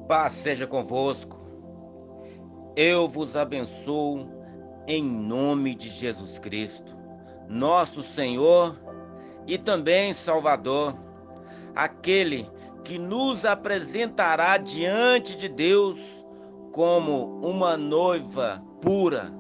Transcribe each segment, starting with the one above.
Paz seja convosco. Eu vos abençoo em nome de Jesus Cristo, nosso Senhor e também Salvador, aquele que nos apresentará diante de Deus como uma noiva pura,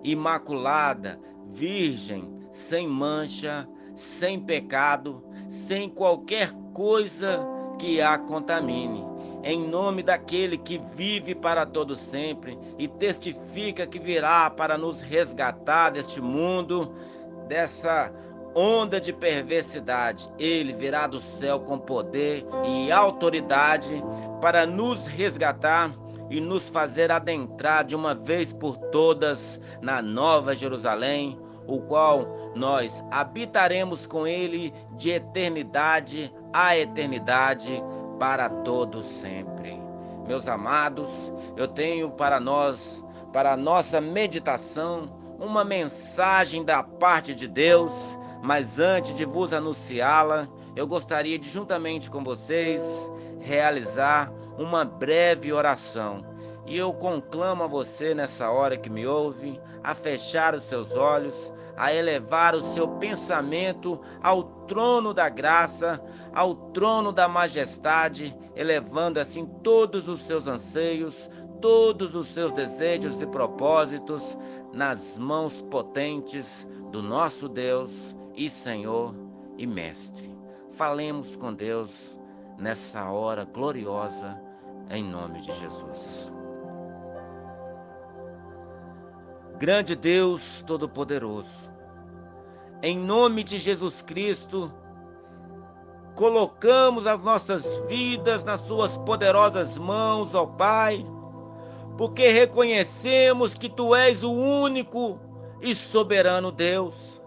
imaculada, virgem, sem mancha, sem pecado, sem qualquer coisa que a contamine. Em nome daquele que vive para todo sempre e testifica que virá para nos resgatar deste mundo, dessa onda de perversidade. Ele virá do céu com poder e autoridade para nos resgatar e nos fazer adentrar de uma vez por todas na Nova Jerusalém, o qual nós habitaremos com ele de eternidade a eternidade para todos sempre. Meus amados, eu tenho para nós, para a nossa meditação, uma mensagem da parte de Deus, mas antes de vos anunciá-la, eu gostaria de, juntamente com vocês, realizar uma breve oração. E eu conclamo a você nessa hora que me ouve, a fechar os seus olhos, a elevar o seu pensamento ao trono da graça, ao trono da majestade, elevando assim todos os seus anseios, todos os seus desejos e propósitos nas mãos potentes do nosso Deus e Senhor e Mestre. Falemos com Deus nessa hora gloriosa, em nome de Jesus. Grande Deus Todo-Poderoso, em nome de Jesus Cristo, colocamos as nossas vidas nas suas poderosas mãos, ó Pai, porque reconhecemos que Tu és o único e soberano Deus.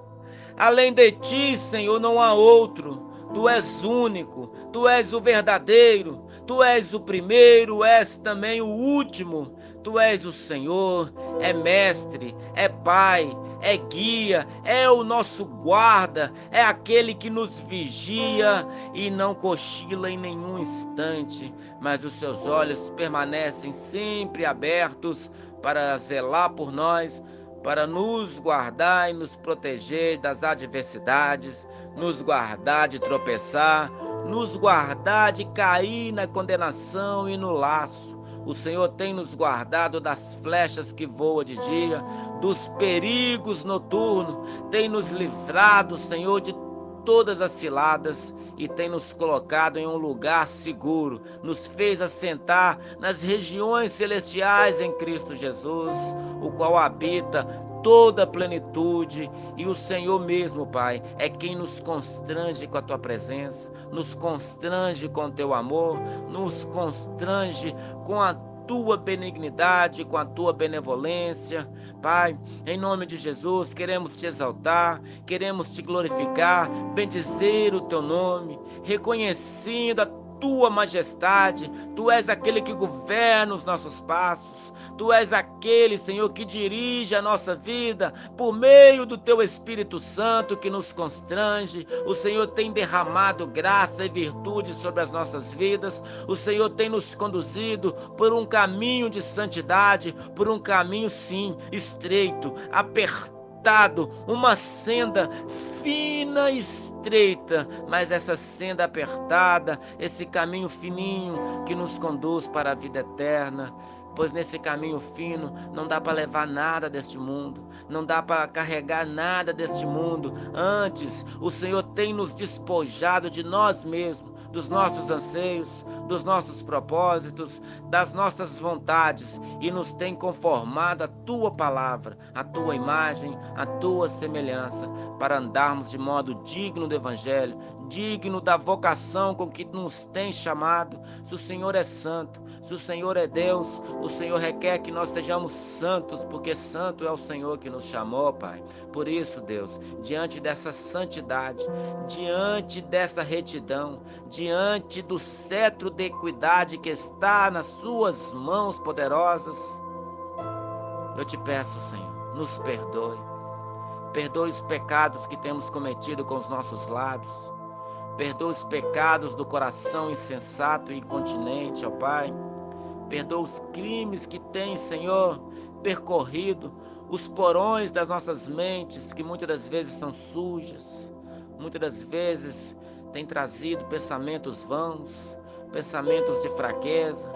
Além de Ti, Senhor, não há outro. Tu és único, Tu és o verdadeiro, Tu és o primeiro, és também o último. Tu és o Senhor, é mestre, é Pai, é guia, é o nosso guarda, é aquele que nos vigia e não cochila em nenhum instante, mas os seus olhos permanecem sempre abertos para zelar por nós, para nos guardar e nos proteger das adversidades, nos guardar de tropeçar, nos guardar de cair na condenação e no laço. O Senhor tem nos guardado das flechas que voam de dia, dos perigos noturnos, tem nos livrado, Senhor, de todas as ciladas e tem nos colocado em um lugar seguro, nos fez assentar nas regiões celestiais em Cristo Jesus, o qual habita toda a plenitude, e o Senhor mesmo, Pai, é quem nos constrange com a Tua presença, nos constrange com o Teu amor, nos constrange com a Tua benignidade, com a Tua benevolência. Pai, em nome de Jesus, queremos Te exaltar, queremos Te glorificar, bendizer o Teu nome, reconhecendo a Tua majestade. Tu és aquele que governa os nossos passos, Tu és aquele, Senhor, que dirige a nossa vida por meio do Teu Espírito Santo que nos constrange. O Senhor tem derramado graça e virtude sobre as nossas vidas. O Senhor tem nos conduzido por um caminho de santidade, por um caminho, sim, estreito, apertado, uma senda fina e estreita, mas essa senda apertada, esse caminho fininho que nos conduz para a vida eterna. Pois nesse caminho fino não dá para levar nada deste mundo, não dá para carregar nada deste mundo. Antes, o Senhor tem nos despojado de nós mesmos, dos nossos anseios, dos nossos propósitos, das nossas vontades e nos tem conformado a Tua palavra, a Tua imagem, a Tua semelhança, para andarmos de modo digno do Evangelho, digno da vocação com que nos tem chamado. Se o Senhor é santo, se o Senhor é Deus, o Senhor requer que nós sejamos santos, porque santo é o Senhor que nos chamou, Pai. Por isso, Deus, diante dessa santidade, diante dessa retidão, diante do cetro de equidade que está nas suas mãos poderosas, eu te peço, Senhor, nos perdoe. Perdoe os pecados que temos cometido com os nossos lábios. Perdoa os pecados do coração insensato e incontinente, ó Pai. Perdoa os crimes que tem, Senhor, percorrido, os porões das nossas mentes, que muitas das vezes são sujas, muitas das vezes tem trazido pensamentos vãos, pensamentos de fraqueza,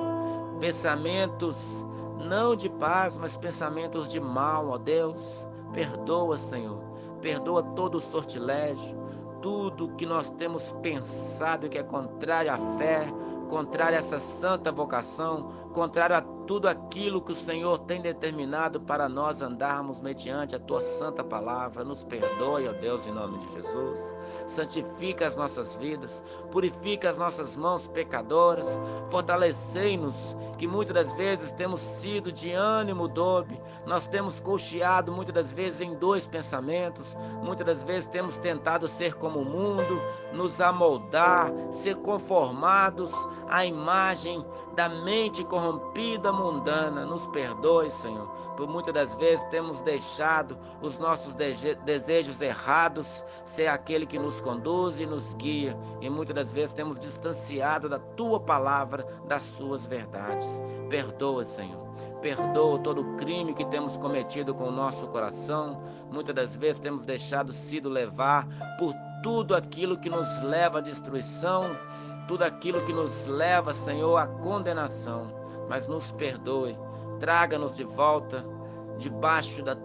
pensamentos não de paz, mas pensamentos de mal, ó Deus. Perdoa, Senhor, perdoa todo o sortilégio, tudo que nós temos pensado que é contrário à fé, contrário a essa santa vocação, contrário a tudo aquilo que o Senhor tem determinado para nós andarmos mediante a Tua santa palavra. Nos perdoe, ó Deus, em nome de Jesus. Santifica as nossas vidas, purifica as nossas mãos pecadoras, fortalecei-nos, que muitas das vezes temos sido de ânimo dobre, nós temos cocheado muitas das vezes em dois pensamentos, muitas das vezes temos tentado ser como o mundo, nos amoldar, ser conformados à imagem da mente corrompida mundana. Nos perdoe, Senhor, por muitas das vezes temos deixado os nossos desejos errados ser aquele que nos conduz e nos guia, e muitas das vezes temos distanciado da Tua palavra, das Suas verdades. Perdoa, Senhor, perdoa todo o crime que temos cometido com o nosso coração. Muitas das vezes temos deixado sido levar por tudo aquilo que nos leva à destruição, tudo aquilo que nos leva, Senhor, à condenação. Mas nos perdoe, traga-nos de volta debaixo da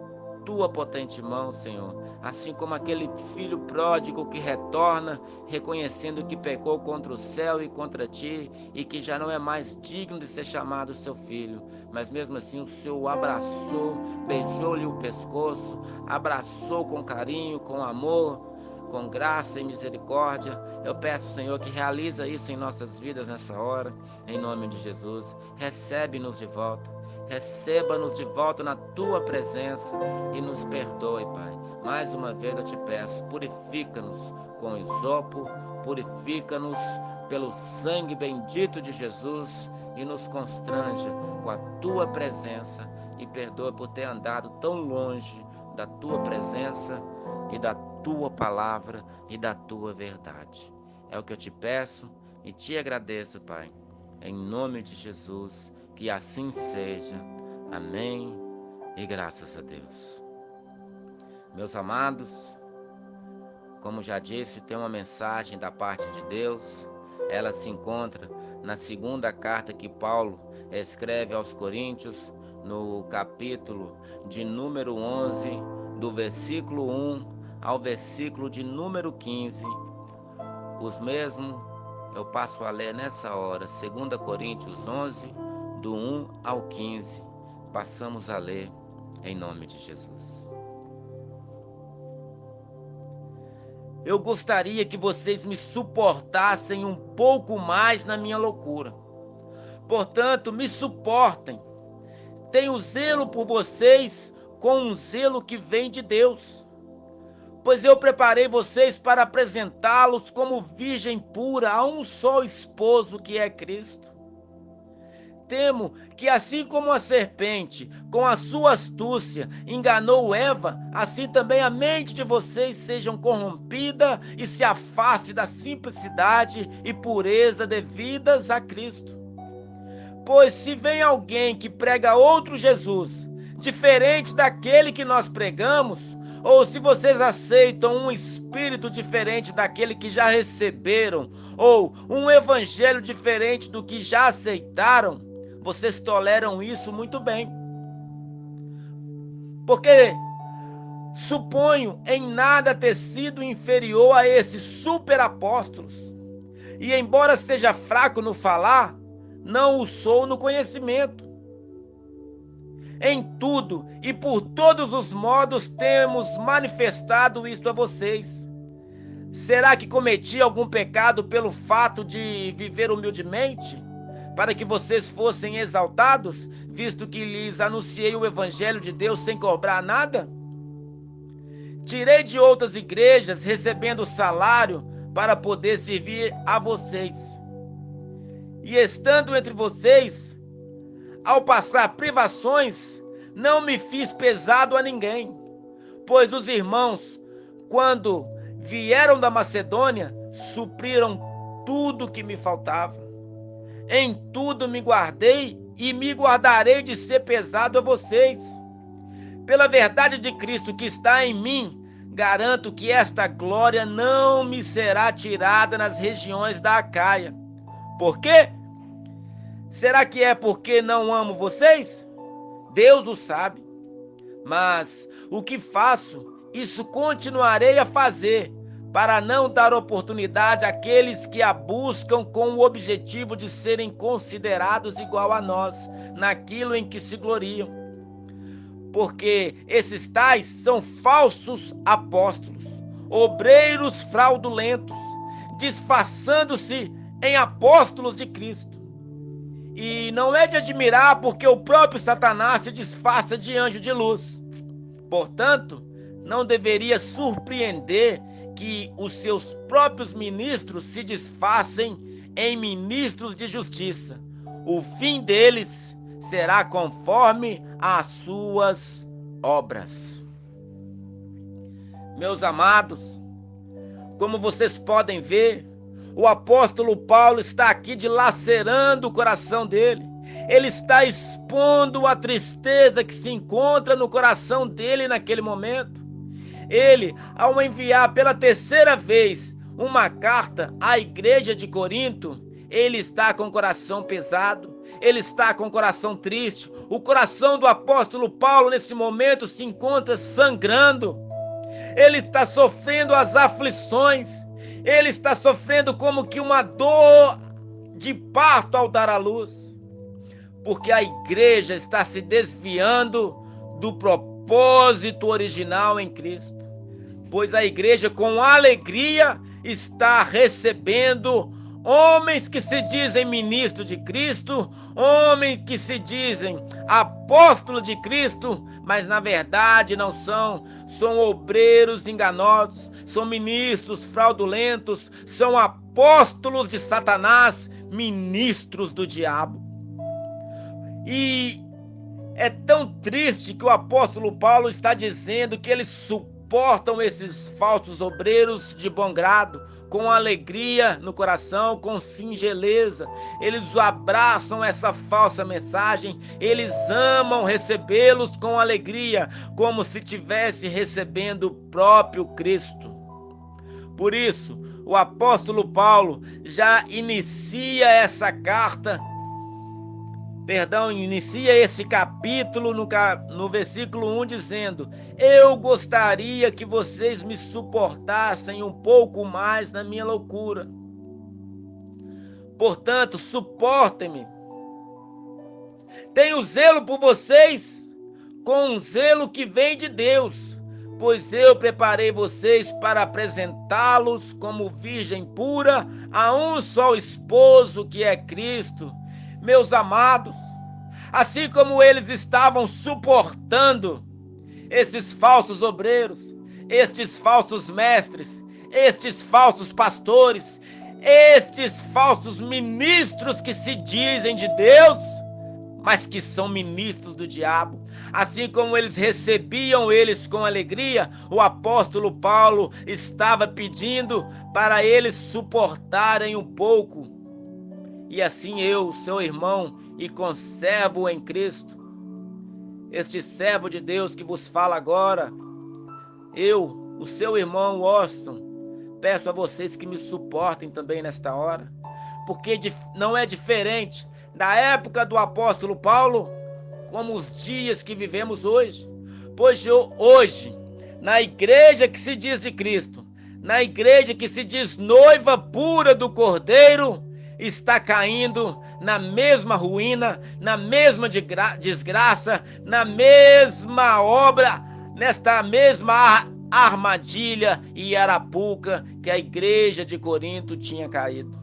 Tua potente mão, Senhor, assim como aquele filho pródigo que retorna, reconhecendo que pecou contra o céu e contra Ti, e que já não é mais digno de ser chamado seu filho, mas mesmo assim o Senhor o abraçou, beijou-lhe o pescoço, abraçou com carinho, com amor, com graça e misericórdia. Eu peço, Senhor, que realiza isso em nossas vidas nessa hora, em nome de Jesus. Recebe-nos de volta, receba-nos de volta na Tua presença e nos perdoe, Pai. Mais uma vez eu te peço, purifica-nos com isopo, purifica-nos pelo sangue bendito de Jesus e nos constranja com a Tua presença, e perdoa por ter andado tão longe da Tua presença e da Tua palavra e da Tua verdade. É o que eu te peço e te agradeço, Pai, em nome de Jesus, que assim seja. Amém e graças a Deus. Meus amados, como já disse, tem uma mensagem da parte de Deus. Ela se encontra na segunda carta que Paulo escreve aos Coríntios, no capítulo de número 11, do versículo 1 ao versículo de número 15. Os mesmos eu passo a ler nessa hora, 2 Coríntios 11, do 1 ao 15. Passamos a ler em nome de Jesus. Eu gostaria que vocês me suportassem um pouco mais na minha loucura. Portanto, me suportem. Tenho zelo por vocês com um zelo que vem de Deus. Pois eu preparei vocês para apresentá-los como virgem pura a um só esposo, que é Cristo. Temo que assim como a serpente, com a sua astúcia, enganou Eva, assim também a mente de vocês seja corrompida e se afaste da simplicidade e pureza devidas a Cristo. Pois se vem alguém que prega outro Jesus, diferente daquele que nós pregamos, ou se vocês aceitam um espírito diferente daquele que já receberam, ou um evangelho diferente do que já aceitaram, vocês toleram isso muito bem. Porque suponho em nada ter sido inferior a esses superapóstolos, e embora seja fraco no falar, não o sou no conhecimento. Em tudo e por todos os modos temos manifestado isto a vocês. Será que cometi algum pecado pelo fato de viver humildemente, para que vocês fossem exaltados, visto que lhes anunciei o evangelho de Deus sem cobrar nada? Tirei de outras igrejas, recebendo salário para poder servir a vocês. E estando entre vocês, ao passar privações, não me fiz pesado a ninguém, pois os irmãos, quando vieram da Macedônia, supriram tudo que me faltava. Em tudo me guardei e me guardarei de ser pesado a vocês. Pela verdade de Cristo que está em mim, garanto que esta glória não me será tirada nas regiões da Acaia. Por quê? Será que é porque não amo vocês? Deus o sabe. Mas o que faço, isso continuarei a fazer, para não dar oportunidade àqueles que a buscam com o objetivo de serem considerados igual a nós, naquilo em que se gloriam. Porque esses tais são falsos apóstolos, obreiros fraudulentos, disfarçando-se em apóstolos de Cristo. E não é de admirar, porque o próprio Satanás se disfarça de anjo de luz. Portanto, não deveria surpreender que os seus próprios ministros se disfarcem em ministros de justiça. O fim deles será conforme as suas obras. Meus amados, como vocês podem ver, o apóstolo Paulo está aqui dilacerando o coração dele. Ele está expondo a tristeza que se encontra no coração dele naquele momento. Ele, ao enviar pela terceira vez uma carta à igreja de Corinto, ele está com o coração pesado, ele está com o coração triste. O coração do apóstolo Paulo nesse momento se encontra sangrando. Ele está sofrendo as aflições, ele está sofrendo como que uma dor de parto ao dar à luz, porque a igreja está se desviando do propósito original em Cristo, pois a igreja com alegria está recebendo homens que se dizem ministros de Cristo, homens que se dizem apóstolos de Cristo, mas na verdade não são obreiros enganosos, são ministros fraudulentos, são apóstolos de Satanás, ministros do diabo. E é tão triste que o apóstolo Paulo está dizendo que eles suportam esses falsos obreiros de bom grado, com alegria no coração, com singeleza. Eles abraçam essa falsa mensagem, eles amam recebê-los com alegria, como se estivesse recebendo o próprio Cristo. Por isso, o apóstolo Paulo já inicia esse capítulo no versículo 1 dizendo: eu gostaria que vocês me suportassem um pouco mais na minha loucura. Portanto, suportem-me. Tenho zelo por vocês com um zelo que vem de Deus, pois eu preparei vocês para apresentá-los como virgem pura a um só esposo, que é Cristo. Meus amados, assim como eles estavam suportando esses falsos obreiros, estes falsos mestres, estes falsos pastores, estes falsos ministros que se dizem de Deus, mas que são ministros do diabo, assim como eles recebiam eles com alegria, o apóstolo Paulo estava pedindo para eles suportarem um pouco. E assim eu, seu irmão e conservo em Cristo, este servo de Deus que vos fala agora, eu, o seu irmão Washington, peço a vocês que me suportem também nesta hora, porque não é diferente da época do apóstolo Paulo como os dias que vivemos hoje. Pois hoje, na igreja que se diz de Cristo, na igreja que se diz noiva pura do Cordeiro, está caindo na mesma ruína, na mesma desgraça, na mesma obra, nesta mesma armadilha e arapuca que a igreja de Corinto tinha caído.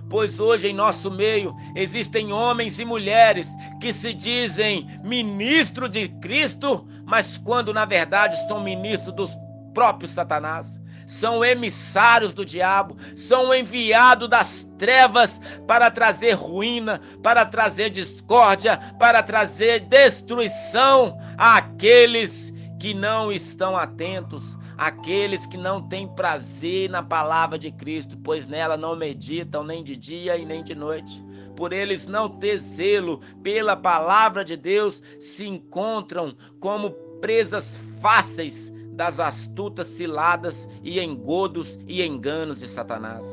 Pois hoje em nosso meio existem homens e mulheres que se dizem ministros de Cristo, mas quando na verdade são ministros dos próprios Satanás. São emissários do diabo, são enviados das trevas para trazer ruína, para trazer discórdia, para trazer destruição àqueles que não estão atentos aqueles que não têm prazer na palavra de Cristo, pois nela não meditam nem de dia e nem de noite. Por eles não ter zelo pela palavra de Deus, se encontram como presas fáceis das astutas ciladas e engodos e enganos de Satanás.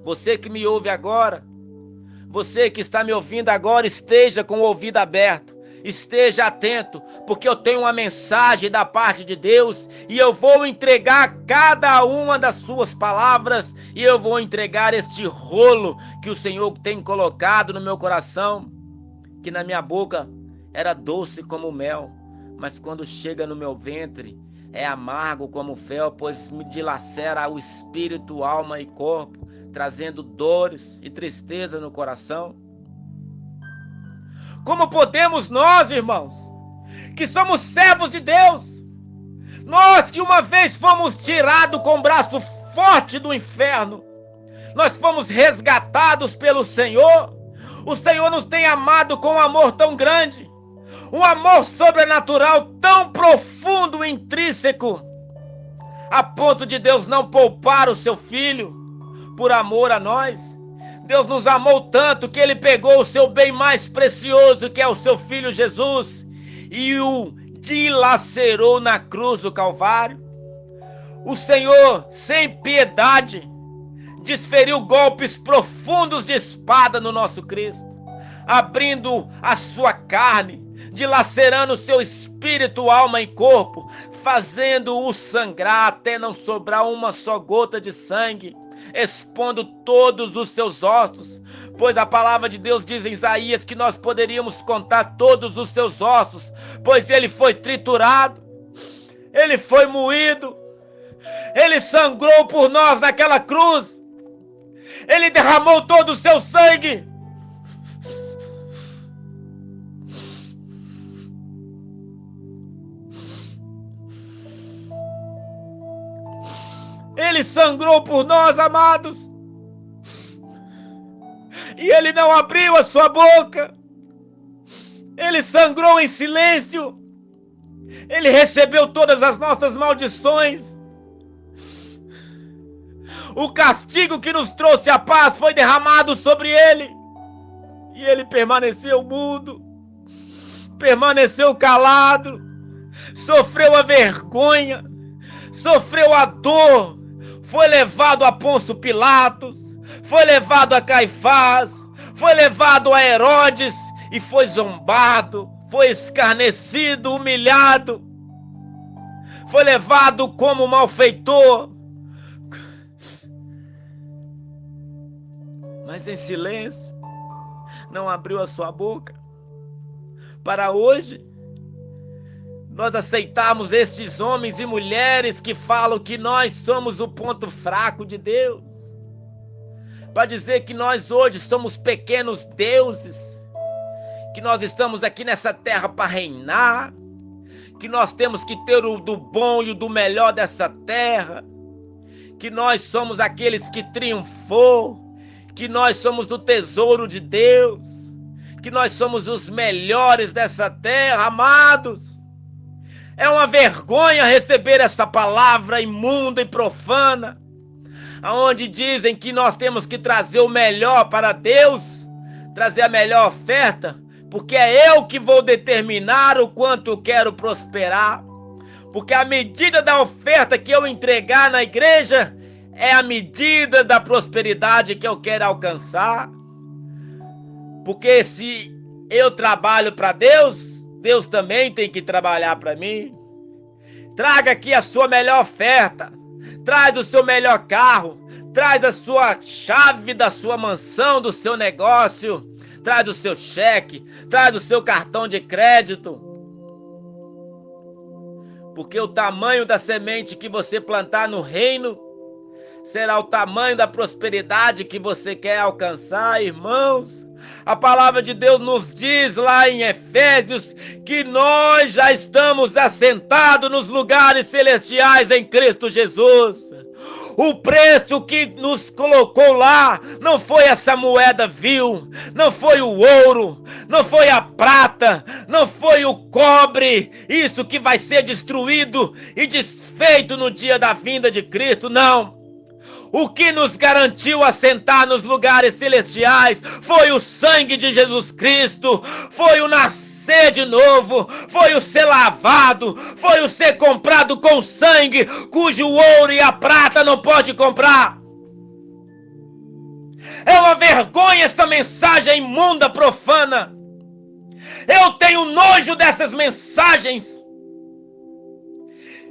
Você que me ouve agora, você que está me ouvindo agora, esteja com o ouvido aberto, esteja atento, porque eu tenho uma mensagem da parte de Deus e eu vou entregar cada uma das suas palavras e eu vou entregar este rolo que o Senhor tem colocado no meu coração, que na minha boca era doce como mel, mas quando chega no meu ventre é amargo como fel, pois me dilacera o espírito, alma e corpo, trazendo dores e tristeza no coração. Como podemos nós, irmãos, que somos servos de Deus, nós que uma vez fomos tirados com o braço forte do inferno, nós fomos resgatados pelo Senhor, o Senhor nos tem amado com um amor tão grande, um amor sobrenatural tão profundo e intrínseco, a ponto de Deus não poupar o seu Filho por amor a nós. Deus nos amou tanto que Ele pegou o seu bem mais precioso, que é o seu Filho Jesus, e o dilacerou na cruz do Calvário. O Senhor, sem piedade, desferiu golpes profundos de espada no nosso Cristo, abrindo a sua carne, dilacerando o seu espírito, alma e corpo, fazendo-o sangrar até não sobrar uma só gota de sangue, expondo todos os seus ossos, pois a palavra de Deus diz em Isaías que nós poderíamos contar todos os seus ossos, pois ele foi triturado, ele foi moído, ele sangrou por nós naquela cruz, ele derramou todo o seu sangue. Ele sangrou por nós, amados. E ele não abriu a sua boca. Ele sangrou em silêncio. Ele recebeu todas as nossas maldições. O castigo que nos trouxe a paz foi derramado sobre ele. E ele permaneceu mudo. Permaneceu calado. Sofreu a vergonha. Sofreu a dor. Foi levado a Pôncio Pilatos, foi levado a Caifás, foi levado a Herodes e foi zombado, foi escarnecido, humilhado, foi levado como malfeitor, mas em silêncio, não abriu a sua boca. Para hoje, nós aceitamos estes homens e mulheres que falam que nós somos o ponto fraco de Deus, para dizer que nós hoje somos pequenos deuses, que nós estamos aqui nessa terra para reinar, que nós temos que ter o do bom e o do melhor dessa terra, que nós somos aqueles que triunfou, que nós somos do tesouro de Deus, que nós somos os melhores dessa terra, amados. É uma vergonha receber essa palavra imunda e profana, onde dizem que nós temos que trazer o melhor para Deus, trazer a melhor oferta, porque é eu que vou determinar o quanto eu quero prosperar, porque a medida da oferta que eu entregar na igreja é a medida da prosperidade que eu quero alcançar, porque se eu trabalho para Deus, Deus também tem que trabalhar para mim. Traga aqui a sua melhor oferta. Traz o seu melhor carro. Traz a sua chave da sua mansão, do seu negócio. Traz o seu cheque. Traz o seu cartão de crédito. Porque o tamanho da semente que você plantar no reino será o tamanho da prosperidade que você quer alcançar, irmãos. A palavra de Deus nos diz lá em Efésios que nós já estamos assentados nos lugares celestiais em Cristo Jesus. O preço que nos colocou lá não foi essa moeda vil, não foi o ouro, não foi a prata, não foi o cobre, isso que vai ser destruído e desfeito no dia da vinda de Cristo, não. O que nos garantiu assentar nos lugares celestiais foi o sangue de Jesus Cristo, foi o nascer de novo, foi o ser lavado, foi o ser comprado com sangue, cujo ouro e a prata não pode comprar. É uma vergonha essa mensagem imunda, profana. Eu tenho nojo dessas mensagens.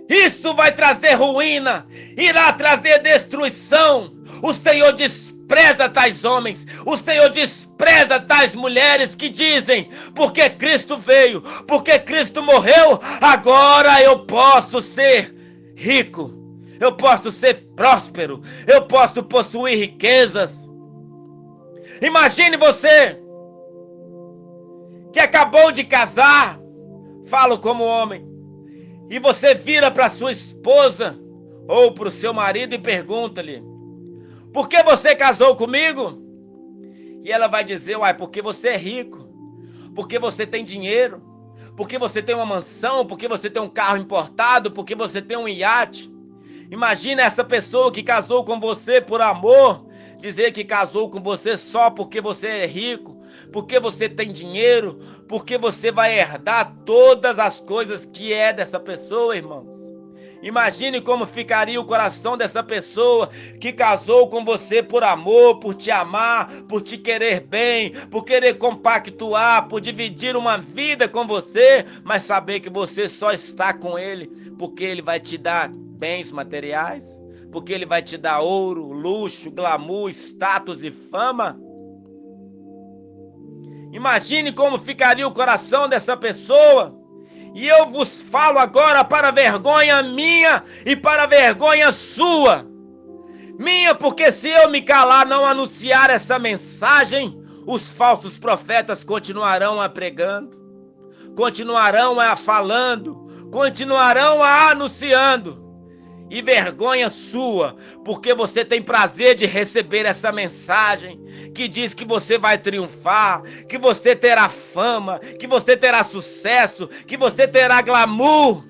Isso vai trazer ruína, irá trazer destruição. O Senhor despreza tais homens, o Senhor despreza tais mulheres que dizem, porque Cristo veio, porque Cristo morreu, agora eu posso ser rico, eu posso ser próspero, eu posso possuir riquezas. Imagine você que acabou de casar, falo como homem, e você vira para sua esposa ou para o seu marido e pergunta-lhe: por que você casou comigo? E ela vai dizer: uai, porque você é rico, porque você tem dinheiro, porque você tem uma mansão, porque você tem um carro importado, porque você tem um iate. Imagina essa pessoa que casou com você por amor dizer que casou com você só porque você é rico, porque você tem dinheiro, porque você vai herdar todas as coisas que é dessa pessoa, irmãos. Imagine como ficaria o coração dessa pessoa que casou com você por amor, por te amar, por te querer bem, por querer compactuar, por dividir uma vida com você, mas saber que você só está com ele porque ele vai te dar bens materiais, porque ele vai te dar ouro, luxo, glamour, status e fama. Imagine como ficaria o coração dessa pessoa. E eu vos falo agora para vergonha minha e para vergonha sua. Minha, porque se eu me calar, não anunciar essa mensagem, os falsos profetas continuarão a pregando, continuarão a falando, continuarão a anunciando. E vergonha sua, porque você tem prazer de receber essa mensagem que diz que você vai triunfar, que você terá fama, que você terá sucesso, que você terá glamour.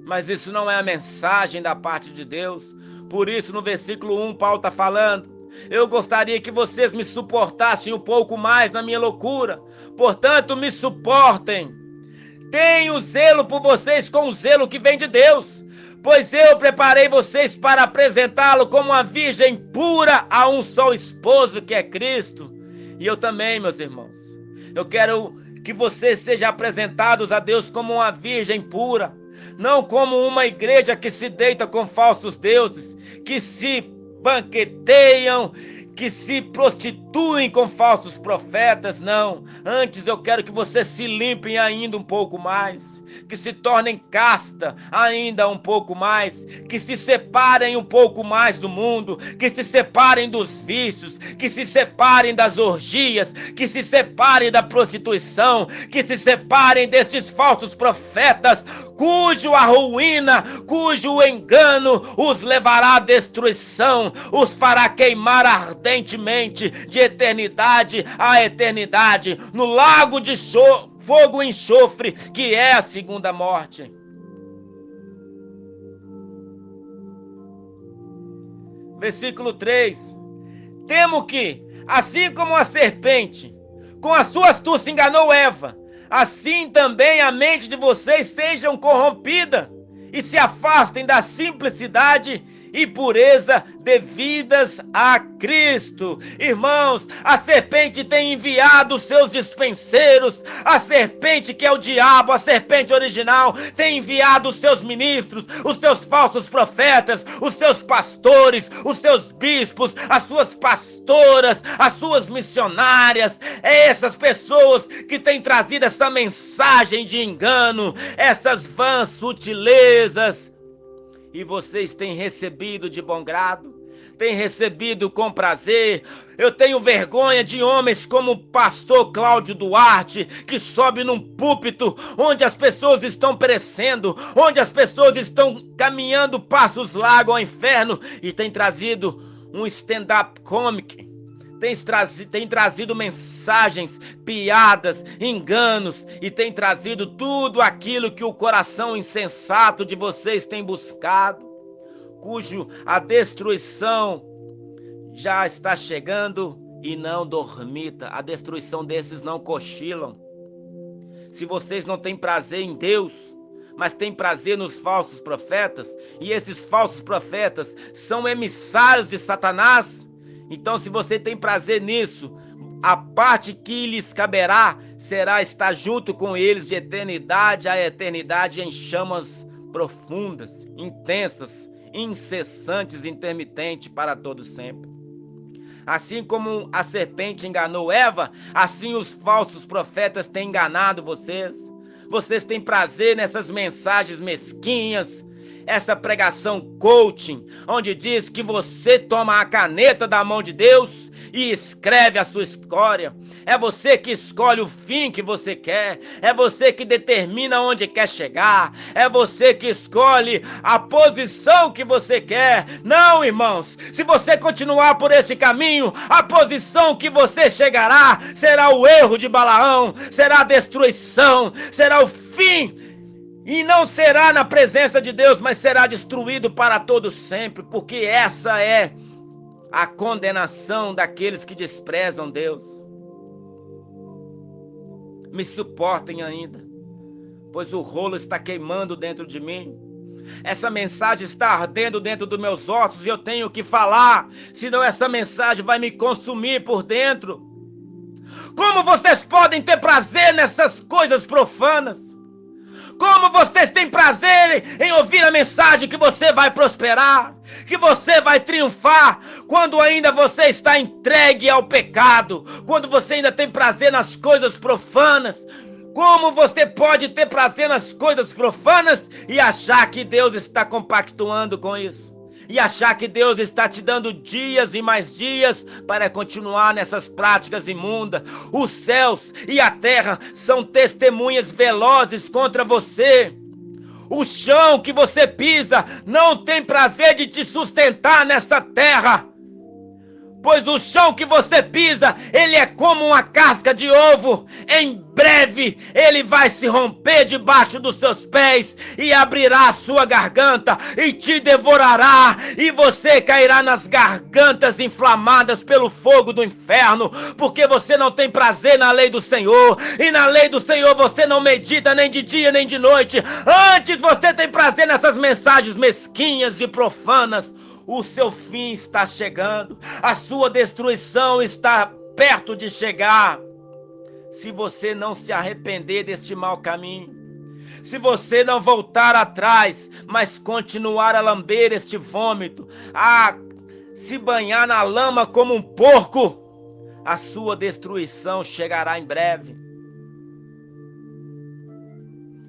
Mas isso não é a mensagem da parte de Deus. Por isso, no versículo 1, Paulo está falando: eu gostaria que vocês me suportassem um pouco mais na minha loucura. Portanto, me suportem. Tenho zelo por vocês com o zelo que vem de Deus. Pois eu preparei vocês para apresentá-lo como uma virgem pura a um só esposo, que é Cristo. E eu também, meus irmãos, eu quero que vocês sejam apresentados a Deus como uma virgem pura, não como uma igreja que se deita com falsos deuses, que se banqueteiam, que se prostituem com falsos profetas, não. Antes eu quero que vocês se limpem ainda um pouco mais, que se tornem casta ainda um pouco mais, que se separem um pouco mais do mundo, que se separem dos vícios, que se separem das orgias, que se separem da prostituição, que se separem desses falsos profetas, cujo a ruína, cujo engano os levará à destruição, os fará queimar ardentemente de eternidade a eternidade, no lago de fogo e enxofre, que é a segunda morte. Versículo 3. Temo que, assim como a serpente, com a sua astúcia enganou Eva, assim também a mente de vocês sejam corrompida e se afastem da simplicidade e pureza devidas a Cristo. Irmãos, a serpente tem enviado os seus dispenseiros, a serpente que é o diabo, a serpente original, tem enviado os seus ministros, os seus falsos profetas, os seus pastores, os seus bispos, as suas pastoras, as suas missionárias, essas pessoas que têm trazido essa mensagem de engano, essas vãs sutilezas. E vocês têm recebido de bom grado, tem recebido com prazer. Eu tenho vergonha de homens como o pastor Cláudio Duarte, que sobe num púlpito onde as pessoas estão perecendo, onde as pessoas estão caminhando passos largos ao inferno, e tem trazido um stand-up comic. Tem trazido mensagens, piadas, enganos, e tem trazido tudo aquilo que o coração insensato de vocês tem buscado, cujo a destruição já está chegando. E não dormita, a destruição desses não cochilam. Se vocês não têm prazer em Deus, mas têm prazer nos falsos profetas, e esses falsos profetas são emissários de Satanás, então, se você tem prazer nisso, a parte que lhes caberá será estar junto com eles de eternidade a eternidade, em chamas profundas, intensas, incessantes, intermitentes para todo sempre. Assim como a serpente enganou Eva, assim os falsos profetas têm enganado vocês. Vocês têm prazer nessas mensagens mesquinhas, essa pregação coaching, onde diz que você toma a caneta da mão de Deus e escreve a sua história. É você que escolhe o fim que você quer, é você que determina onde quer chegar, é você que escolhe a posição que você quer. Não, irmãos, se você continuar por esse caminho, a posição que você chegará será o erro de Balaão, será a destruição, será o fim. E não será na presença de Deus, mas será destruído para todo sempre, porque essa é a condenação daqueles que desprezam Deus. Me suportem ainda, pois o rolo está queimando dentro de mim. Essa mensagem está ardendo dentro dos meus ossos e eu tenho que falar, senão essa mensagem vai me consumir por dentro. Como vocês podem ter prazer nessas coisas profanas? Como vocês têm prazer em ouvir a mensagem que você vai prosperar, que você vai triunfar, quando ainda você está entregue ao pecado, quando você ainda tem prazer nas coisas profanas? Como você pode ter prazer nas coisas profanas e achar que Deus está compactuando com isso? E achar que Deus está te dando dias e mais dias para continuar nessas práticas imundas? Os céus e a terra são testemunhas velozes contra você. O chão que você pisa não tem prazer de te sustentar nessa terra, pois o chão que você pisa, ele é como uma casca de ovo. Em breve ele vai se romper debaixo dos seus pés e abrirá a sua garganta e te devorará, e você cairá nas gargantas inflamadas pelo fogo do inferno, porque você não tem prazer na lei do Senhor, e na lei do Senhor você não medita nem de dia nem de noite. Antes você tem prazer nessas mensagens mesquinhas e profanas. O seu fim está chegando, a sua destruição está perto de chegar. Se você não se arrepender deste mau caminho, se você não voltar atrás, mas continuar a lamber este vômito, a se banhar na lama como um porco, a sua destruição chegará em breve.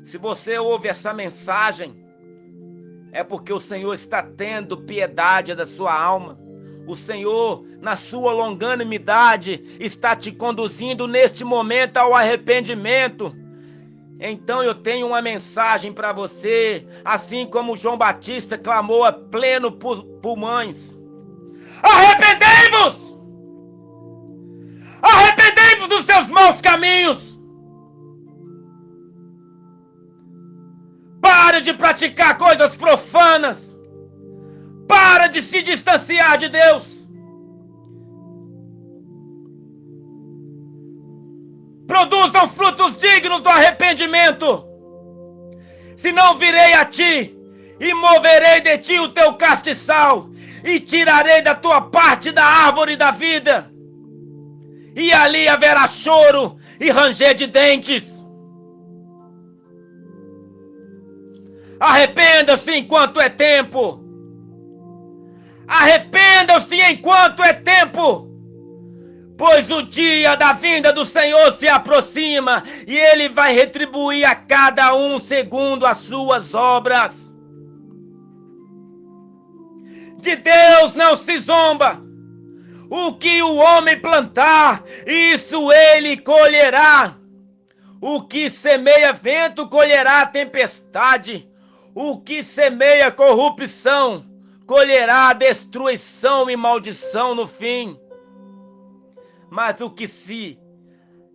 Se você ouve essa mensagem, é porque o Senhor está tendo piedade da sua alma. O Senhor, na sua longanimidade, está te conduzindo neste momento ao arrependimento. Então eu tenho uma mensagem para você, assim como João Batista clamou a pleno pulmões: arrependei-vos! Arrependei-vos dos seus maus caminhos! Para de praticar coisas profanas. Para de se distanciar de Deus. Produzam frutos dignos do arrependimento. Senão virei a ti e moverei de ti o teu castiçal e tirarei da tua parte da árvore da vida. E ali haverá choro e ranger de dentes. Arrependa-se enquanto é tempo. Arrependa-se enquanto é tempo. Pois o dia da vinda do Senhor se aproxima e Ele vai retribuir a cada um segundo as suas obras. De Deus não se zomba. O que o homem plantar, isso ele colherá. O que semeia vento, colherá tempestade. O que semeia corrupção, colherá destruição e maldição no fim. Mas o que se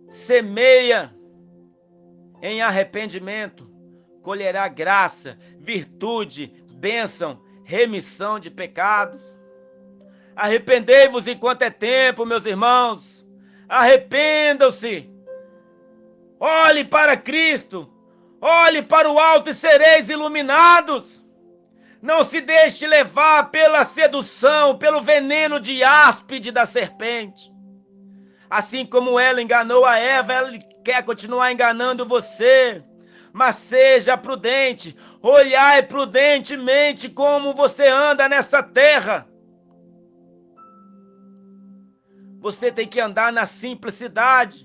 semeia em arrependimento, colherá graça, virtude, bênção, remissão de pecados. Arrependei-vos enquanto é tempo, meus irmãos. Arrependam-se. Olhe para Cristo. Olhe para o alto e sereis iluminados. Não se deixe levar pela sedução, pelo veneno de áspide da serpente. Assim como ela enganou a Eva, ela quer continuar enganando você. Mas seja prudente. Olhai prudentemente como você anda nessa terra. Você tem que andar na simplicidade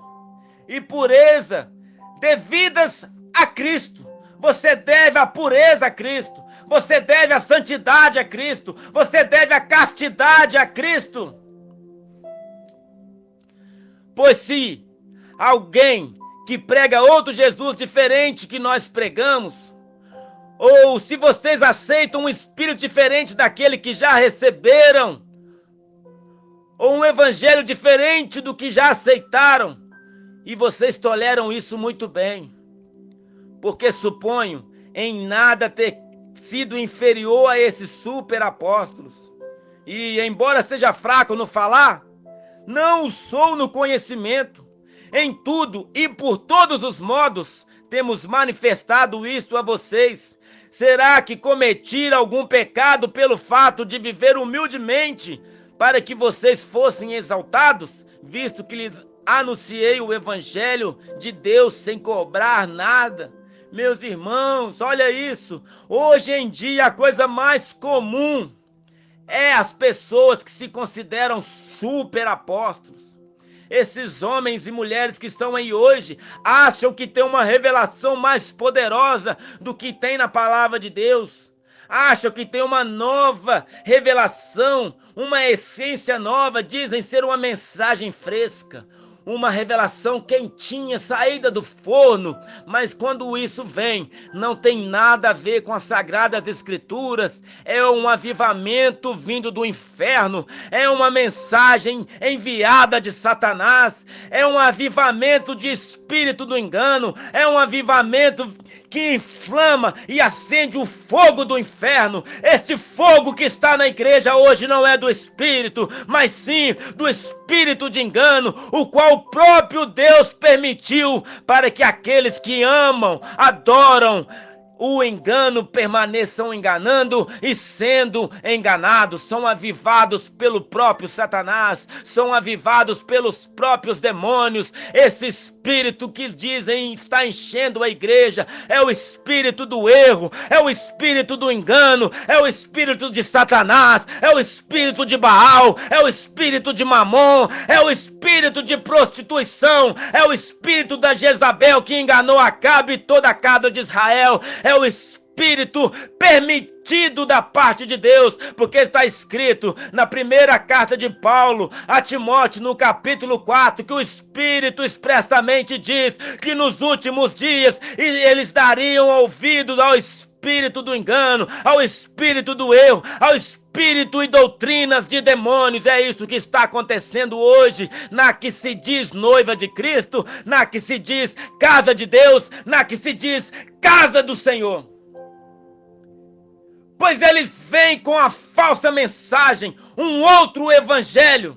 e pureza devidas a Cristo. Você deve a pureza a Cristo. Você deve a santidade a Cristo. Você deve a castidade a Cristo. Pois se alguém que prega outro Jesus diferente que nós pregamos, ou se vocês aceitam um espírito diferente daquele que já receberam, ou um evangelho diferente do que já aceitaram, e vocês toleram isso muito bem, porque suponho em nada ter sido inferior a esses super apóstolos, e embora seja fraco no falar, não o sou no conhecimento. Em tudo e por todos os modos temos manifestado isto a vocês. Será que cometi algum pecado pelo fato de viver humildemente para que vocês fossem exaltados, visto que lhes anunciei o evangelho de Deus sem cobrar nada? Meus irmãos, olha isso. Hoje em dia a coisa mais comum é as pessoas que se consideram super apóstolos. Esses homens e mulheres que estão aí hoje acham que tem uma revelação mais poderosa do que tem na palavra de Deus. Acham que tem uma nova revelação, uma essência nova, dizem ser uma mensagem fresca, uma revelação quentinha, saída do forno, mas quando isso vem, não tem nada a ver com as Sagradas Escrituras, é um avivamento vindo do inferno, é uma mensagem enviada de Satanás, é um avivamento de espírito do engano, é um avivamento que inflama e acende o fogo do inferno. Este fogo que está na igreja hoje não é do Espírito, mas sim do espírito de engano, o qual o próprio Deus permitiu para que aqueles que amam, adoram o engano permaneçam enganando e sendo enganados. São avivados pelo próprio Satanás, são avivados pelos próprios demônios. Esse espírito que dizem está enchendo a igreja é o espírito do erro, é o espírito do engano, é o espírito de Satanás, é o espírito de Baal, é o espírito de Mamon, é o espírito de prostituição, é o espírito da Jezabel que enganou Acabe e toda a casa de Israel. É o espírito permitido da parte de Deus, porque está escrito na primeira carta de Paulo a Timóteo, no capítulo 4, que o Espírito expressamente diz que nos últimos dias eles dariam ouvidos ao espírito do engano, ao espírito do erro, ao espírito e doutrinas de demônios. É isso que está acontecendo hoje na que se diz noiva de Cristo, na que se diz casa de Deus, na que se diz casa do Senhor. Pois eles vêm com a falsa mensagem, um outro evangelho.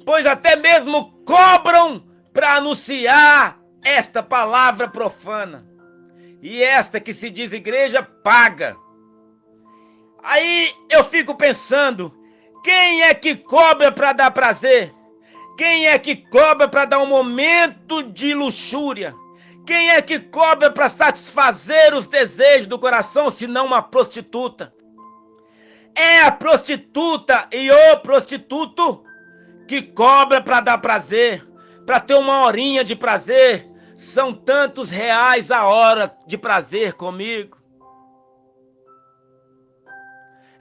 Pois até mesmo cobram para anunciar esta palavra profana. E esta que se diz igreja paga. Aí eu fico pensando, quem é que cobra para dar prazer? Quem é que cobra para dar um momento de luxúria? Quem é que cobra para satisfazer os desejos do coração, se não uma prostituta? É a prostituta e o prostituto que cobra para dar prazer, para ter uma horinha de prazer. São tantos reais a hora de prazer comigo.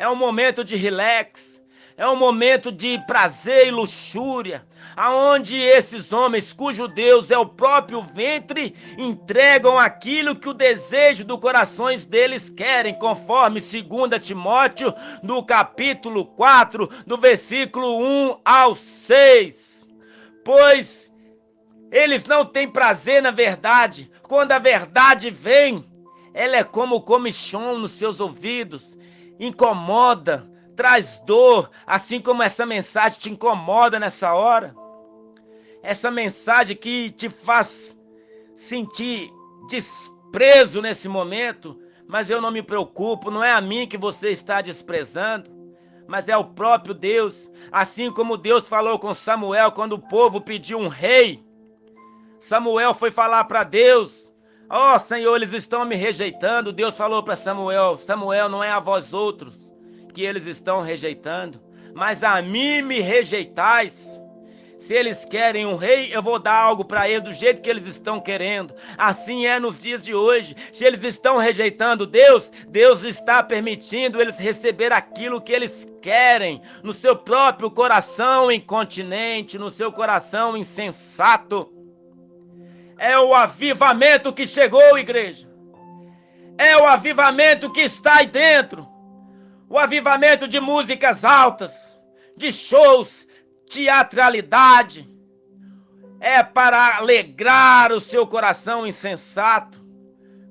é um momento de relax, é um momento de prazer e luxúria, aonde esses homens, cujo Deus é o próprio ventre, entregam aquilo que o desejo do corações deles querem, conforme 2 Timóteo, no capítulo 4, do versículo 1 ao 6. Pois eles não têm prazer na verdade. Quando a verdade vem, ela é como comichão nos seus ouvidos, incomoda, traz dor, assim como essa mensagem te incomoda nessa hora. Essa mensagem que te faz sentir desprezo nesse momento, mas eu não me preocupo, não é a mim que você está desprezando, mas é o próprio Deus. Assim como Deus falou com Samuel quando o povo pediu um rei, Samuel foi falar para Deus: ó Senhor, eles estão me rejeitando. Deus falou para Samuel: Samuel, não é a vós outros que eles estão rejeitando, mas a mim me rejeitais. Se eles querem um rei, eu vou dar algo para eles do jeito que eles estão querendo. Assim é nos dias de hoje. Se eles estão rejeitando Deus, Deus está permitindo eles receber aquilo que eles querem, no seu próprio coração incontinente, no seu coração insensato. É o avivamento que chegou, igreja. É o avivamento que está aí dentro. O avivamento de músicas altas, de shows, teatralidade. É para alegrar o seu coração insensato.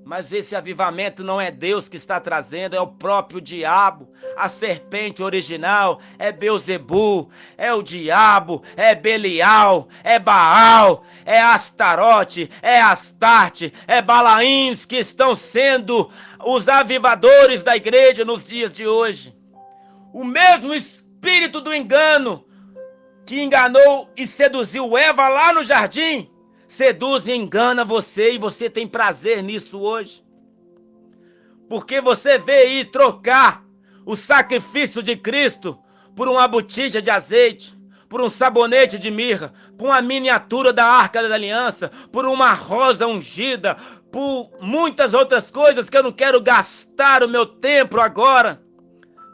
Mas esse avivamento não é Deus que está trazendo, é o próprio diabo. A serpente original é Beelzebu, é o diabo, é Belial, é Baal, é Astarote, é Astarte, é Balaíns que estão sendo os avivadores da igreja nos dias de hoje. O mesmo espírito do engano que enganou e seduziu Eva lá no jardim, seduz e engana você, e você tem prazer nisso hoje. Porque você veio trocar o sacrifício de Cristo por uma botija de azeite, por um sabonete de mirra, por uma miniatura da Arca da Aliança, por uma rosa ungida, por muitas outras coisas que eu não quero gastar o meu tempo agora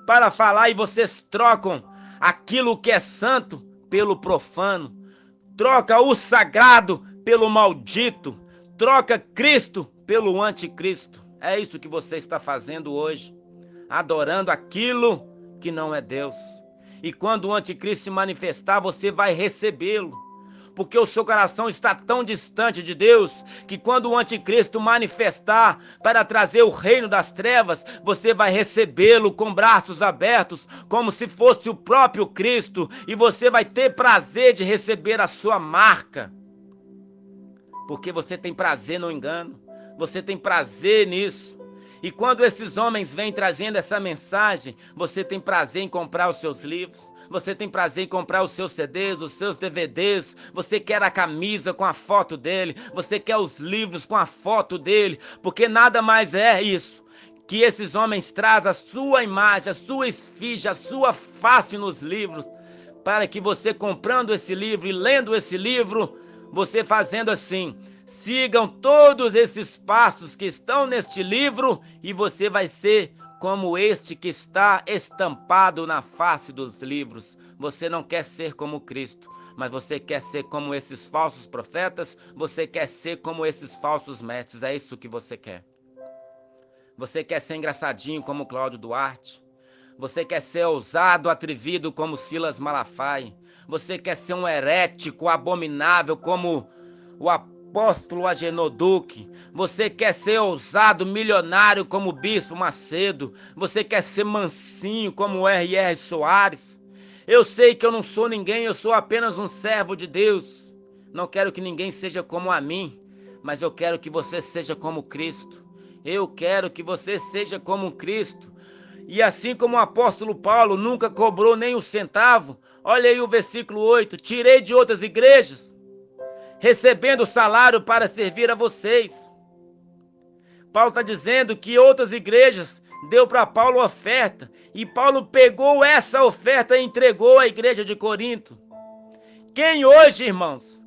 para falar, e vocês trocam aquilo que é santo pelo profano, troca o sagrado pelo maldito, troca Cristo pelo anticristo. É isso que você está fazendo hoje, adorando aquilo que não é Deus. E quando o anticristo se manifestar, você vai recebê-lo, porque o seu coração está tão distante de Deus, que quando o anticristo manifestar para trazer o reino das trevas, você vai recebê-lo com braços abertos, como se fosse o próprio Cristo, e você vai ter prazer de receber a sua marca, porque você tem prazer no engano, você tem prazer nisso. E quando esses homens vêm trazendo essa mensagem, você tem prazer em comprar os seus livros, você tem prazer em comprar os seus CDs, os seus DVDs, você quer a camisa com a foto dele, você quer os livros com a foto dele, porque nada mais é isso, que esses homens trazem a sua imagem, a sua esfinge, a sua face nos livros, para que você comprando esse livro e lendo esse livro, você fazendo assim: sigam todos esses passos que estão neste livro e você vai ser como este que está estampado na face dos livros. Você não quer ser como Cristo, mas você quer ser como esses falsos profetas, você quer ser como esses falsos mestres. É isso que você quer. Você quer ser engraçadinho como Cláudio Duarte. Você quer ser ousado, atrevido como Silas Malafaia. Você quer ser um herético abominável como o apóstolo Agenor Duque. Você quer ser ousado, milionário como o Bispo Macedo. Você quer ser mansinho como o R.R. Soares. Eu sei que eu não sou ninguém, eu sou apenas um servo de Deus. Não quero que ninguém seja como a mim, mas eu quero que você seja como Cristo. Eu quero que você seja como Cristo. E assim como o apóstolo Paulo nunca cobrou nem um centavo, olha aí o versículo 8, tirei de outras igrejas, recebendo salário para servir a vocês. Paulo está dizendo que outras igrejas deu para Paulo oferta, e Paulo pegou essa oferta e entregou à igreja de Corinto. Quem hoje, irmãos,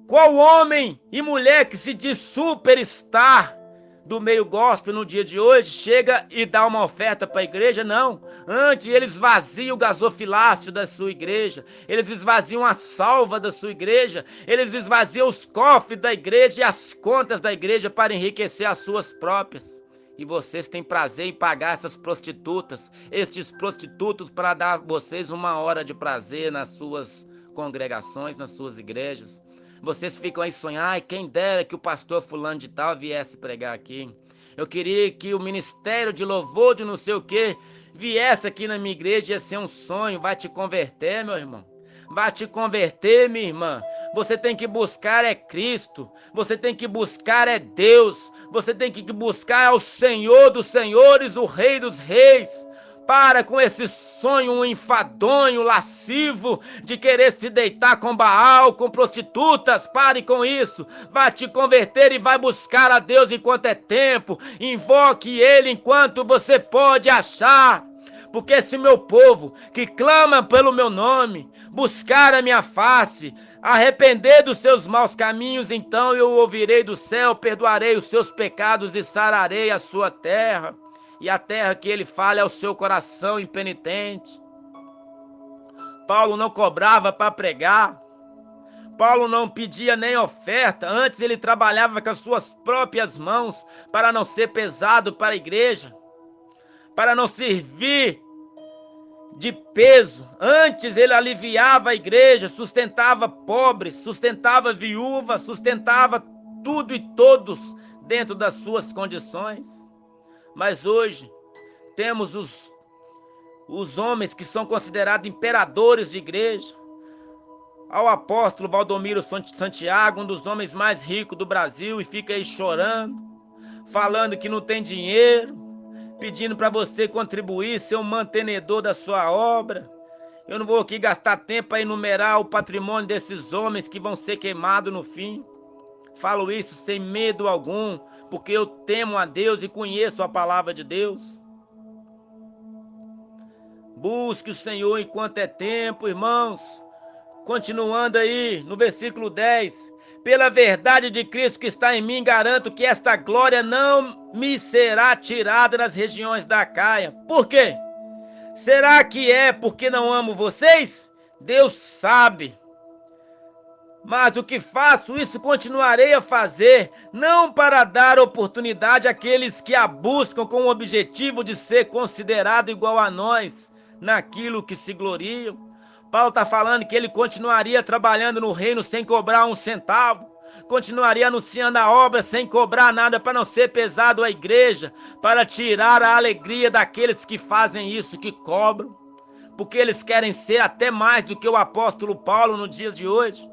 qual homem e mulher que se diz superstar do meio gospel no dia de hoje chega e dá uma oferta para a igreja, não. Antes eles esvaziam o gasofilácio da sua igreja, eles esvaziam a salva da sua igreja, eles esvaziam os cofres da igreja e as contas da igreja para enriquecer as suas próprias. E vocês têm prazer em pagar essas prostitutas, estes prostitutos, para dar a vocês uma hora de prazer nas suas congregações, nas suas igrejas. Vocês ficam aí sonhando, ai, quem dera que o pastor fulano de tal viesse pregar aqui. Eu queria que o ministério de louvor de não sei o que viesse aqui na minha igreja, ia ser um sonho. Vai te converter, meu irmão. Vai te converter, minha irmã. Você tem que buscar é Cristo. Você tem que buscar é Deus. Você tem que buscar é o Senhor dos senhores, o Rei dos reis. Para com esse sonho enfadonho, lascivo, de querer se deitar com Baal, com prostitutas. Pare com isso. Vai te converter e vai buscar a Deus enquanto é tempo. Invoque Ele enquanto você pode achar. Porque se meu povo, que clama pelo meu nome, buscar a minha face, arrepender dos seus maus caminhos, então eu ouvirei do céu, perdoarei os seus pecados e sararei a sua terra. E a terra que ele fala é o seu coração impenitente. Paulo não cobrava para pregar. Paulo não pedia nem oferta. Antes ele trabalhava com as suas próprias mãos para não ser pesado para a igreja, para não servir de peso. Antes ele aliviava a igreja, sustentava pobres, sustentava viúvas, sustentava tudo e todos dentro das suas condições. Mas hoje temos os homens que são considerados imperadores de igreja. Ao apóstolo Valdomiro Santiago, um dos homens mais ricos do Brasil, e fica aí chorando, falando que não tem dinheiro, pedindo para você contribuir, ser um mantenedor da sua obra. Eu não vou aqui gastar tempo para enumerar o patrimônio desses homens que vão ser queimados no fim. Falo isso sem medo algum, porque eu temo a Deus e conheço a palavra de Deus. Busque o Senhor enquanto é tempo, irmãos. Continuando aí no versículo 10. Pela verdade de Cristo que está em mim, garanto que esta glória não me será tirada nas regiões da Acaia. Por quê? Será que é porque não amo vocês? Deus sabe. Mas o que faço, isso continuarei a fazer, não para dar oportunidade àqueles que a buscam com o objetivo de ser considerado igual a nós, naquilo que se gloriam. Paulo está falando que ele continuaria trabalhando no reino sem cobrar um centavo, continuaria anunciando a obra sem cobrar nada para não ser pesado à igreja, para tirar a alegria daqueles que fazem isso, que cobram, porque eles querem ser até mais do que o apóstolo Paulo no dia de hoje.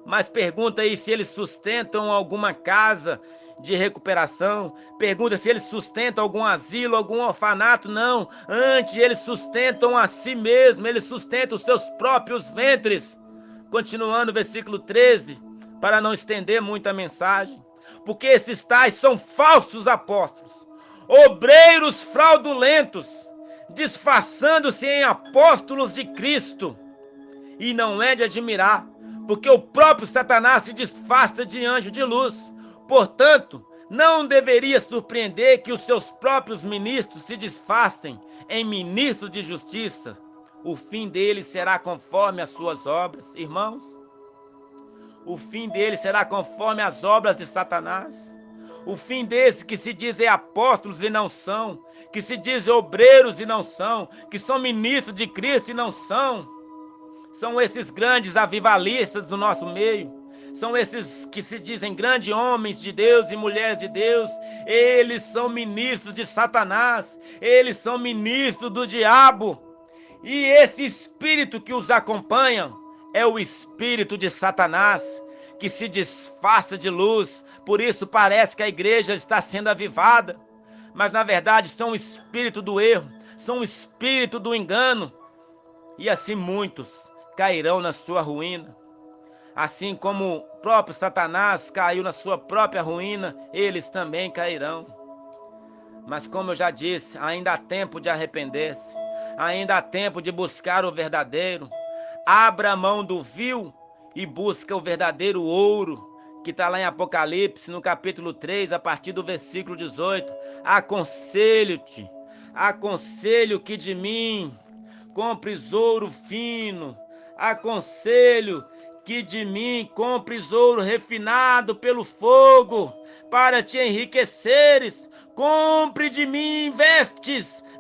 Mas pergunta aí se eles sustentam alguma casa de recuperação, pergunta se eles sustentam algum asilo, algum orfanato. Não, antes eles sustentam a si mesmos, eles sustentam os seus próprios ventres. Continuando o versículo 13, para não estender muito a mensagem. Porque esses tais são falsos apóstolos, obreiros fraudulentos, disfarçando-se em apóstolos de Cristo. E não é de admirar, porque o próprio Satanás se disfarça de anjo de luz. Portanto, não deveria surpreender que os seus próprios ministros se disfarcem em ministros de justiça. O fim deles será conforme as suas obras. Irmãos, o fim deles será conforme as obras de Satanás. O fim desses que se dizem apóstolos e não são, que se dizem obreiros e não são, que são ministros de Cristo e não são. São esses grandes avivalistas do nosso meio. São esses que se dizem grandes homens de Deus e mulheres de Deus. Eles são ministros de Satanás. Eles são ministros do diabo. E esse espírito que os acompanha é o espírito de Satanás, que se disfarça de luz. Por isso parece que a igreja está sendo avivada. Mas na verdade são o espírito do erro, são o espírito do engano. E assim muitos cairão na sua ruína. Assim como o próprio Satanás caiu na sua própria ruína, eles também cairão. Mas como eu já disse, ainda há tempo de arrepender-se, ainda há tempo de buscar o verdadeiro. Abra a mão do vil e busca o verdadeiro ouro, que está lá em Apocalipse, no capítulo 3, a partir do versículo 18. Aconselho-te, aconselho que de mim compres ouro fino, aconselho que de mim compres ouro refinado pelo fogo, para te enriqueceres. Compre de mim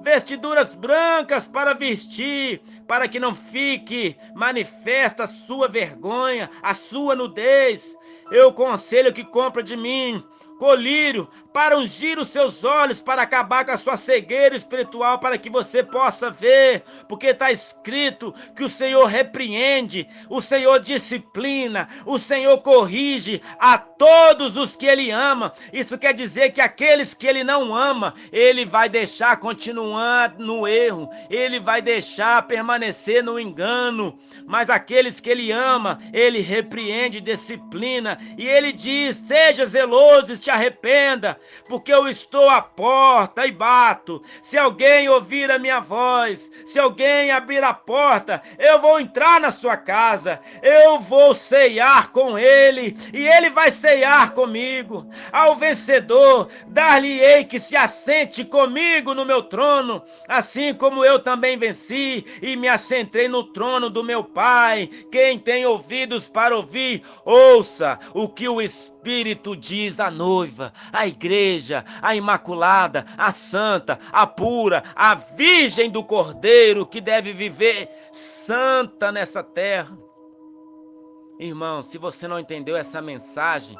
vestiduras brancas para vestir, para que não fique manifesta a sua vergonha, a sua nudez. Eu aconselho que compre de mim colírio para ungir os seus olhos, para acabar com a sua cegueira espiritual, para que você possa ver, porque está escrito que o Senhor repreende, o Senhor disciplina, o Senhor corrige a todos os que Ele ama. Isso quer dizer que aqueles que Ele não ama, Ele vai deixar continuar no erro, Ele vai deixar permanecer no engano, mas aqueles que Ele ama, Ele repreende, disciplina, e Ele diz: seja zeloso e te arrependa, porque eu estou à porta e bato. Se alguém ouvir a minha voz, se alguém abrir a porta, eu vou entrar na sua casa, eu vou ceiar com ele e ele vai ceiar comigo. Ao vencedor, dar-lhe-ei que se assente comigo no meu trono, assim como eu também venci e me assentei no trono do meu Pai. Quem tem ouvidos para ouvir, ouça o que o Espírito diz à noiva, à igreja, à imaculada, à santa, à pura, à virgem do Cordeiro, que deve viver santa nessa terra. Irmão, se você não entendeu essa mensagem,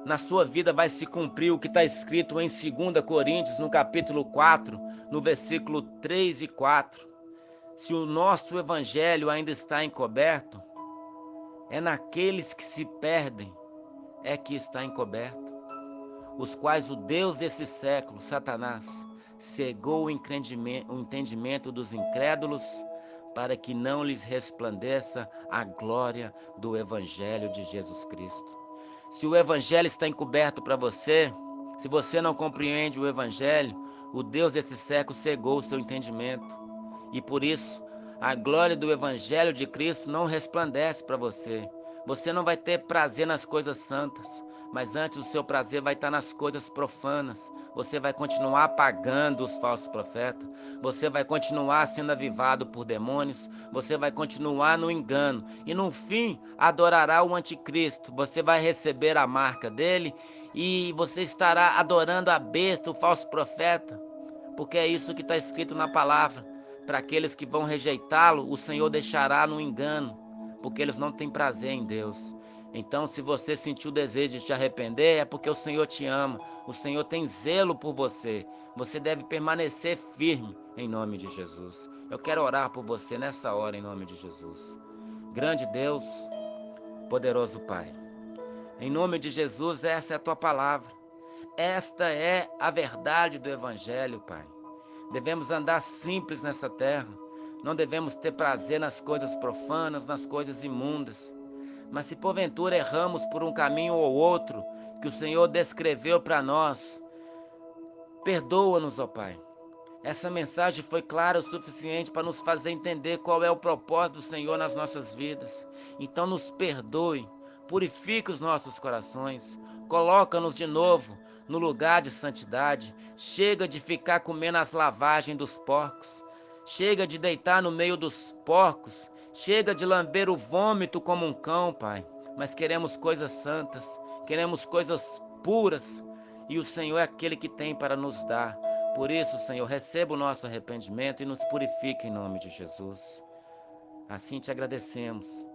na sua vida vai se cumprir o que está escrito em 2 Coríntios, no capítulo 4, no versículo 3 e 4. Se o nosso evangelho ainda está encoberto, é naqueles que se perdem é que está encoberto, os quais o Deus desse século, Satanás, cegou o entendimento dos incrédulos, para que não lhes resplandeça a glória do evangelho de Jesus Cristo. Se o evangelho está encoberto para você, se você não compreende o evangelho, o Deus desse século cegou o seu entendimento. E por isso, a glória do evangelho de Cristo não resplandece para você. Você não vai ter prazer nas coisas santas, mas antes o seu prazer vai estar nas coisas profanas. Você vai continuar apagando os falsos profetas, você vai continuar sendo avivado por demônios, você vai continuar no engano e no fim adorará o anticristo. Você vai receber a marca dele e você estará adorando a besta, o falso profeta, porque é isso que está escrito na palavra. Para aqueles que vão rejeitá-lo, o Senhor deixará no engano, porque eles não têm prazer em Deus. Então, se você sentiu o desejo de te arrepender, é porque o Senhor te ama, o Senhor tem zelo por você. Você deve permanecer firme em nome de Jesus. Eu quero orar por você nessa hora em nome de Jesus. Grande Deus, poderoso Pai, em nome de Jesus, essa é a tua palavra. Esta é a verdade do Evangelho, Pai. Devemos andar simples nessa terra. Não devemos ter prazer nas coisas profanas, nas coisas imundas. Mas se porventura erramos por um caminho ou outro que o Senhor descreveu para nós, perdoa-nos, ó Pai. Essa mensagem foi clara o suficiente para nos fazer entender qual é o propósito do Senhor nas nossas vidas. Então nos perdoe, purifique os nossos corações, coloca-nos de novo no lugar de santidade. Chega de ficar comendo as lavagens dos porcos, chega de deitar no meio dos porcos, chega de lamber o vômito como um cão, Pai. Mas queremos coisas santas, queremos coisas puras, e o Senhor é aquele que tem para nos dar. Por isso, Senhor, receba o nosso arrependimento e nos purifique em nome de Jesus. Assim te agradecemos,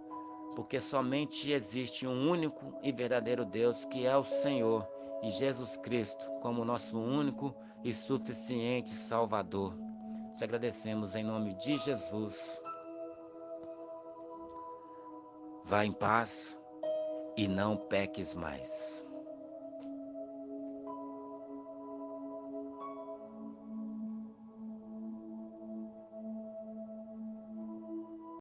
porque somente existe um único e verdadeiro Deus, que é o Senhor, e Jesus Cristo como nosso único e suficiente Salvador. Te agradecemos em nome de Jesus. Vá em paz e não peques mais.